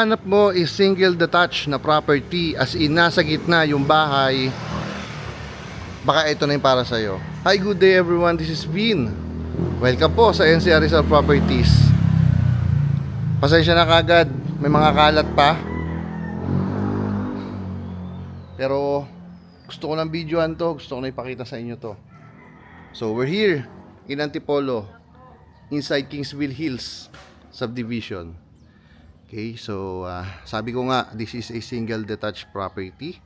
hinahanap mo is single detached na property, as in nasa gitna yung bahay, baka ito na yung para sa'yo. Hi, good day everyone, this is Vin. Welcome po sa NCR Rizal Properties. Pasensya na kagad, may mga kalat pa, pero gusto ko ng videoan to, gusto ko na ipakita sa inyo to. So we're here in Antipolo, inside Kingsville Hills subdivision. Okay, so sabi ko nga, this is a single detached property.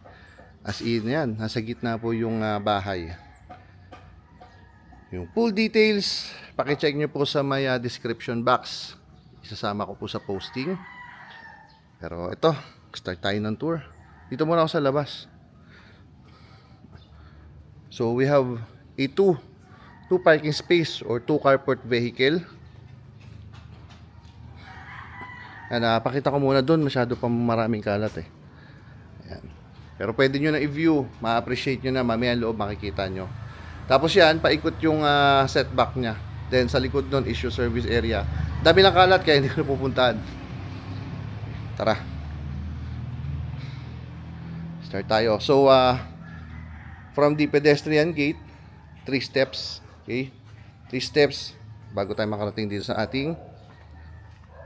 As in yan, nasa gitna po yung bahay. Yung full details, pakicheck nyo po sa may description box. Isasama ko po sa posting. Pero ito, start tayo ng tour. Dito muna ako sa labas. So we have a two parking space or two carport vehicle. Pakita ko muna doon, masyado pa maraming kalat eh. Ayan. Pero pwede nyo na i-view, ma-appreciate nyo na, mamaya loob makikita nyo. Tapos yan, paikot yung setback nya. Then sa likod doon is yung service area. Dami ng kalat kaya hindi ko na pupuntahan. Tara. Start tayo. So from the pedestrian gate, 3 steps. Okay? 3 steps bago tayo makarating dito sa ating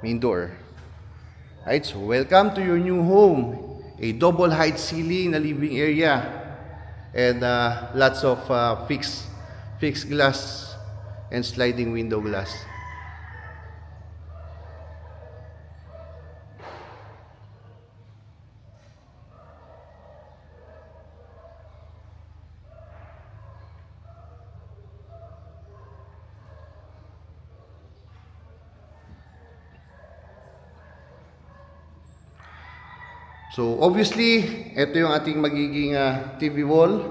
main door. Alright, so welcome to your new home. A double height ceiling na living area. And lots of fixed glass and sliding window glass. So obviously, ito yung ating magiging TV wall.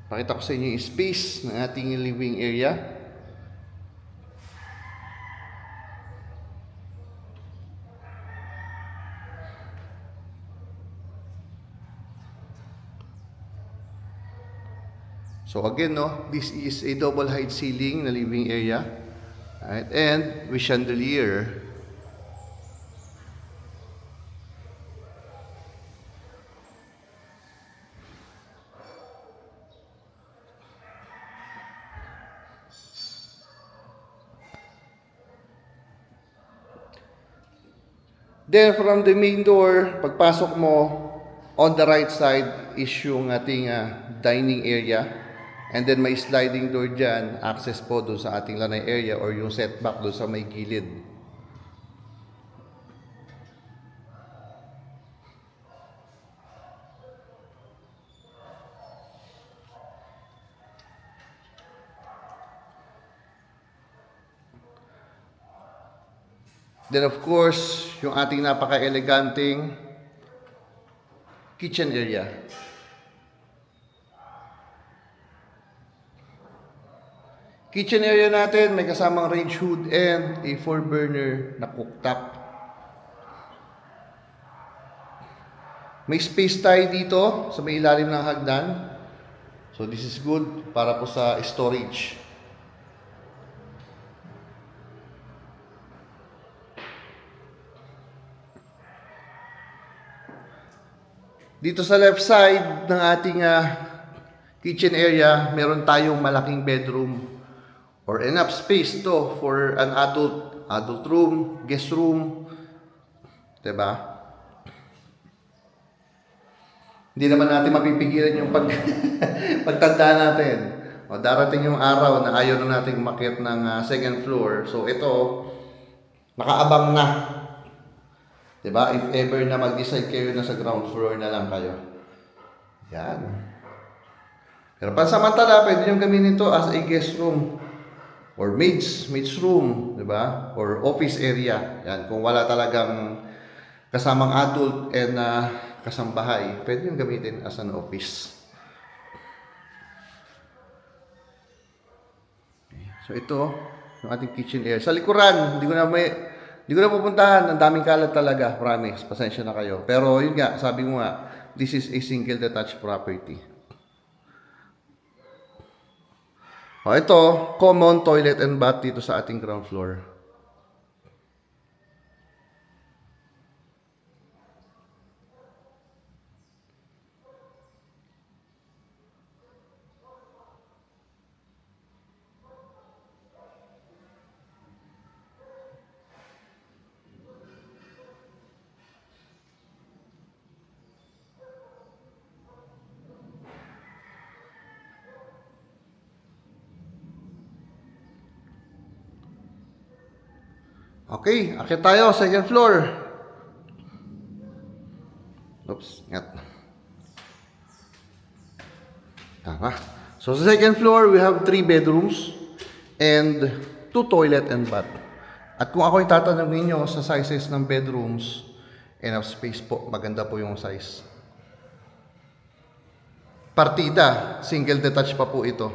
Pakita ko sa inyo yung space ng ating living area. So again, no, this is a double height ceiling na living area. Alright, and with chandelier. Then from the main door, pagpasok mo, on the right side is yung ating dining area. And then may sliding door dyan, access po doon sa ating lanay area or yung setback doon sa may gilid. Then of course, yung ating napaka-eleganting kitchen area. Kitchen area natin, may kasamang range hood and a 4-burner na cooktop. May space tayo dito sa may ilalim ng hagdan. So this is good para po sa storage. Dito sa left side ng ating kitchen area, meron tayong malaking bedroom or enough space to for an adult room, guest room. Diba? Hindi naman natin mapipigilan yung pagtanda natin. O, darating yung araw na ayaw na natin umakyat ng second floor. So ito, nakaabang na. Diba? If ever na mag-decide kayo na sa ground floor na lang kayo. Yan. Pero pansamantala, pwede nyo gamitin ito as a guest room or maid's room, diba? Or office area. Yan. Kung wala talagang kasamang adult and kasambahay, pwede nyo gamitin as an office. Okay. So ito, yung ating kitchen area. Sa likuran, hindi ko na pupuntahan. Ang daming kalat talaga. Promise. Pasensya na kayo. Pero yun nga, sabi mo nga, this is a single detached property. O ito, common toilet and bath dito sa ating ground floor. Okay, akit tayo, second floor. Oops, ingat. Tama. So sa second floor, we have 3 bedrooms and 2 toilet and bath. At kung ako tatanong ninyo sa sizes ng bedrooms, enough space po, maganda po yung size. Partida, single detached pa po ito.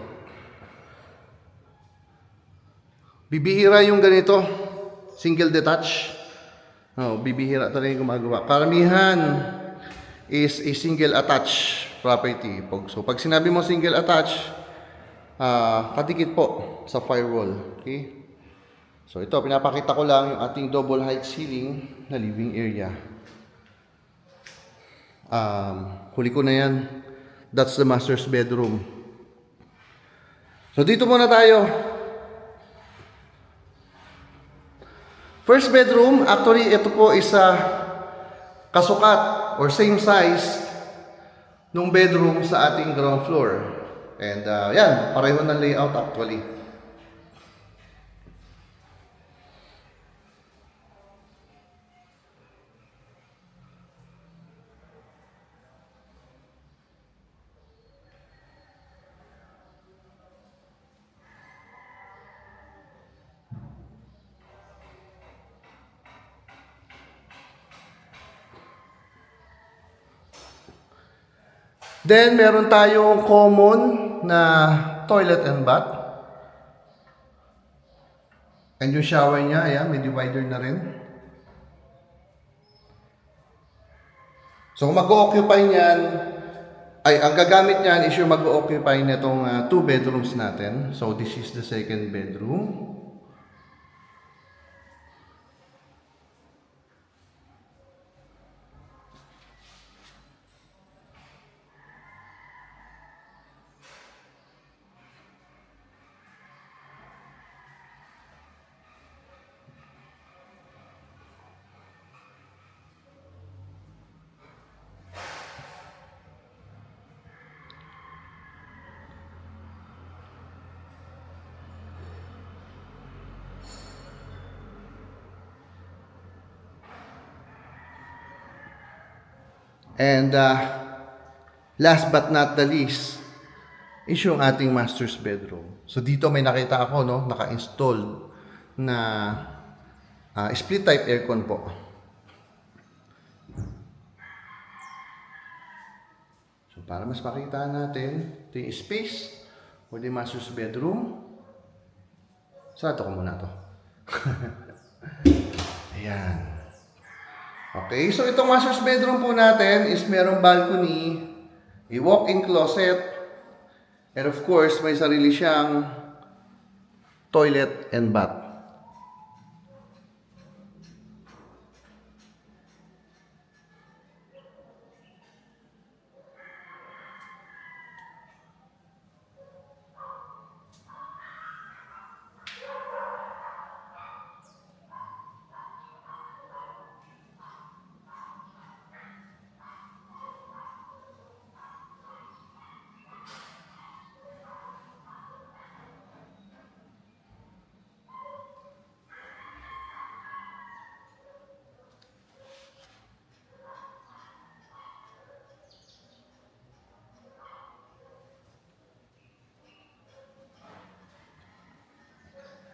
Bibihira yung ganito, single detached. Bibihira talaga yung gumagawa. Karamihan is a single attached property. So pag sinabi mo single attached, kadikit po sa firewall. Okay? So ito, pinapakita ko lang yung ating double height ceiling na living area. Huli ko na yan. That's the master's bedroom. So dito muna tayo. First bedroom, actually ito po is kasukat or same size nung bedroom sa ating ground floor. And yan, pareho ng layout actually. Then, meron tayong common na toilet and bath. And yung shower niya, ayan, may divider na rin. So, kung mag-o-occupy niyan, ang gagamit niyan is yung mag-o-occupy nitong 2 bedrooms natin. So, this is the second bedroom. And last but not the least is yung ating master's bedroom. So dito may nakita ako, no, naka-install na split type aircon po. So para mas makita natin, ito yung space for the master's bedroom. Sarado ko muna to. Ayan. Okay, so itong master's bedroom po natin is merong balcony, a walk-in closet, and of course, may sarili siyang toilet and bath.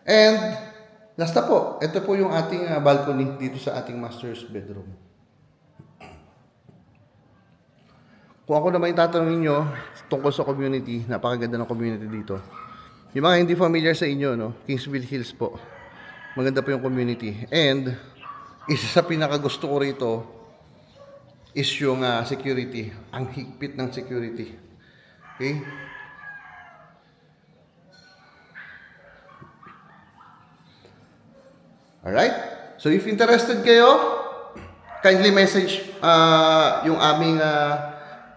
And last na po, ito po yung ating balcony dito sa ating master's bedroom. Kung ako naman yung tatanungin nyo tungkol sa community, napakaganda ng community dito. Yung mga hindi familiar sa inyo, no? Kingsville Hills po. Maganda po yung community. And isa sa pinakagusto ko rito is yung security. Ang higpit ng security. Okay? Alright? So if interested kayo, kindly message yung aming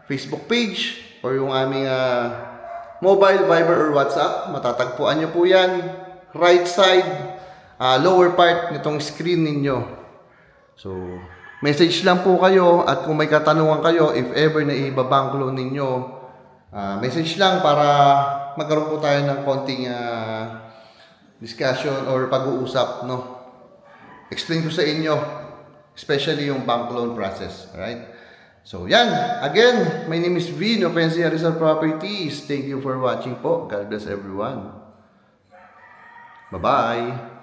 Facebook page or yung aming mobile, Viber, or WhatsApp. Matatagpuan nyo po yan. Right side, lower part nitong screen ninyo. So, message lang po kayo at kung may katanungan kayo, if ever na ibabangk loan ninyo, message lang para magkaroon po tayo ng konting discussion or pag-uusap, no? explain ko sa inyo, especially yung bank loan process. Alright? So, yan. Again, my name is Vin of NCR Rizal Properties. Thank you for watching po. God bless everyone. Bye-bye.